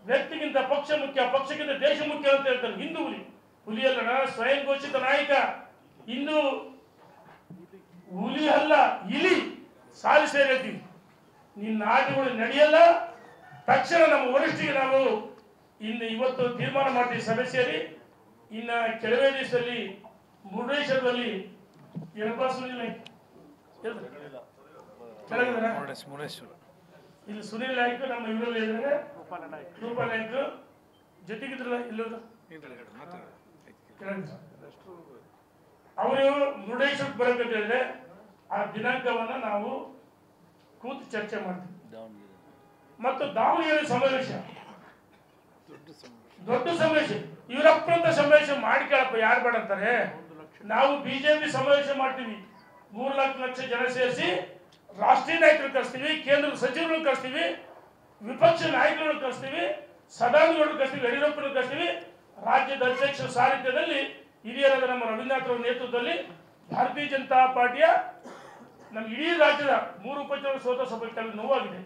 ವ್ಯಕ್ತಿಗಿಂತ ಪಕ್ಷ ಮುಖ್ಯ, ಪಕ್ಷಕ್ಕಿಂತ ದೇಶ ಮುಖ್ಯ ಅಂತ ಹೇಳ್ತಾರೆ. ಹಿಂದೂ ಹುಲಿ ಅಲ್ಲಣ, ಸ್ವಯಂ ಘೋಷಿತ ನಾಯಕ. ಹಿಂದೂ ಹುಲಿ ಅಲ್ಲ, ಇಲಿ. ಸಾಲಿ ಸೇರಿದ್ದೀವಿ. ನಿನ್ನ ಆಟಗಳು ನಡೆಯಲ್ಲ. ತಕ್ಷಣ ನಮ್ಮ ವರಿಷ್ಠಿಗೆ ನಾವು ಇವತ್ತು ತೀರ್ಮಾನ ಮಾಡ್ತೀವಿ ಸಭೆ ಸೇರಿ. ಇನ್ನು ಕೆಲವೇ ದಿವಸದಲ್ಲಿ ಮುರುಡೇಶ್ವರದಲ್ಲಿ ಇಲ್ಲಿ ಸುನೀಲ್ ನಾಯ್ಕ ನಮ್ಮ ಇವರಲ್ಲಿ ಇದ್ದಾರೆ, ರೂಪಾಲ್ ನಾಯ್ಕ ಜೊತೆಗಿದ್ರಲ್ಲ ಇಲ್ಲೋದು ಅವರು ಮುರುಡೇಶ್ವರಕ್ಕೆ ಬರಬೇಕಂತ ಹೇಳಿದ್ರೆ ಆ ದಿನಾಂಕವನ್ನ ನಾವು ಕೂತು ಚರ್ಚೆ ಮಾಡ್ತೀವಿ. ಮತ್ತು ದಾವಣಗೆರೆ ಸಮಾವೇಶ, ದೊಡ್ಡ ಸಮಾವೇಶ, ಇವರಪ್ಪಂತ ಸಮಾವೇಶ ಮಾಡಿಕೊಳ್ಳಪ್ಪ, ಯಾರು ಬೇಡ ಅಂತಾರೆ. ನಾವು ಬಿಜೆಪಿ ಸಮಾವೇಶ ಮಾಡ್ತೀವಿ, 3 ಲಕ್ಷ ಜನ ಸೇರಿಸಿ ರಾಷ್ಟ್ರೀಯ ನಾಯಕರು ಕಳಿಸ್ತೀವಿ, ಕೇಂದ್ರ ಸಚಿವರನ್ನು ಕಳಿಸ್ತೀವಿ, ವಿಪಕ್ಷ ನಾಯಕರನ್ನು ಕಳಿಸ್ತೀವಿ, ಸದಾನಗೌಡರು ಕಳಿಸ್ತೀವಿ, ಯಡಿಯೂರಪ್ಪನ ಕಳಿಸ್ತೀವಿ. ರಾಜ್ಯದ ಅಧ್ಯಕ್ಷರ ಸಾರಥ್ಯದಲ್ಲಿ ಹಿರಿಯರಾದ ನಮ್ಮ ರವೀಂದ್ರನಾಥ್ ಅವರ ನೇತೃತ್ವದಲ್ಲಿ ಭಾರತೀಯ ಜನತಾ ಪಾರ್ಟಿಯ ನಮ್ಮ ಇಡೀ ರಾಜ್ಯದ 3 ಉಪಚುನಾವಣೆ ಸೋತ ಸಭೆಗಳಲ್ಲಿ ನೋವಾಗಿದೆ.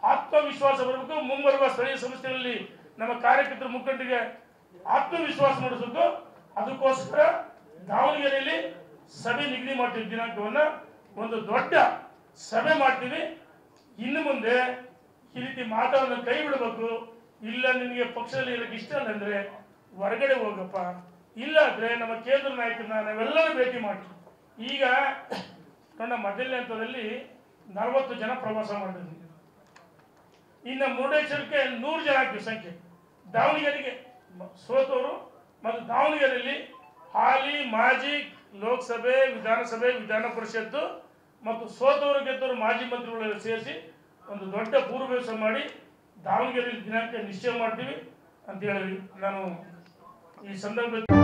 ಆತ್ಮವಿಶ್ವಾಸ ಬರಬೇಕು. ಮುಂಬರುವ ಸ್ಥಳೀಯ ಸಂಸ್ಥೆಗಳಲ್ಲಿ ನಮ್ಮ ಕಾರ್ಯಕರ್ತರ ಮುಖಂಡರಿಗೆ ಆತ್ಮವಿಶ್ವಾಸ ಮೂಡಿಸಬೇಕು. ಅದಕ್ಕೋಸ್ಕರ ದಾವಣಗೆರೆಯಲ್ಲಿ ಸಭೆ ನಿಗದಿ ಮಾಡ್ತೀವಿ. ದಿನಾಂಕವನ್ನ ಒಂದು ದೊಡ್ಡ ಸಭೆ ಮಾಡ್ತೀವಿ. ಇನ್ನು ಮುಂದೆ ಈ ರೀತಿ ಮಾತನ್ನು ಕೈ ಬಿಡಬೇಕು. ಇಲ್ಲ ನಿನಗೆ ಪಕ್ಷದಲ್ಲಿ ಇರಕ್ಕೆ ಇಷ್ಟ ಇಲ್ಲ ಅಂದ್ರೆ ಹೊರಗಡೆ ಹೋಗಪ್ಪ, ಇಲ್ಲ ಅಂದ್ರೆ ನಮ್ಮ ಕೇಂದ್ರ ನಾಯಕರನ್ನ ನಾವೆಲ್ಲರೂ ಭೇಟಿ ಮಾಡ್ತೀವಿ. ಈಗ ನೋಡ, ಮೊದಲನೇ ಹಂತದಲ್ಲಿ 40 ಜನ ಪ್ರವಾಸ ಮಾಡಿದ್ವಿ. ಇನ್ನು ಮುರುಡೇಶ್ವರಕ್ಕೆ 100 ಜನ ಆಗ್ತೀವಿ ಸಂಖ್ಯೆ. ದಾವಣಗೆರೆಗೆ ಸೋತವರು ಮತ್ತು ದಾವಣಗೆರೆಯಲ್ಲಿ ಹಾಲಿ ಮಾಜಿ ಲೋಕಸಭೆ, ವಿಧಾನಸಭೆ, ವಿಧಾನ ಪರಿಷತ್ತು ಮತ್ತು ಸೋತವರು ಗೆದ್ದವರು ಮಾಜಿ ಮಂತ್ರಿಗಳೆಲ್ಲ ಸೇರಿಸಿ ಒಂದು ದೊಡ್ಡ ಪೂರ್ವಭಾವಿ ಮಾಡಿ ದಾವಣಗೆರೆಯಲ್ಲಿ ದಿನಾಂಕ ನಿಶ್ಚಯ ಮಾಡ್ತೀವಿ ಅಂತ ಹೇಳಿ ನಾನು ಈ ಸಂದರ್ಭದಲ್ಲಿ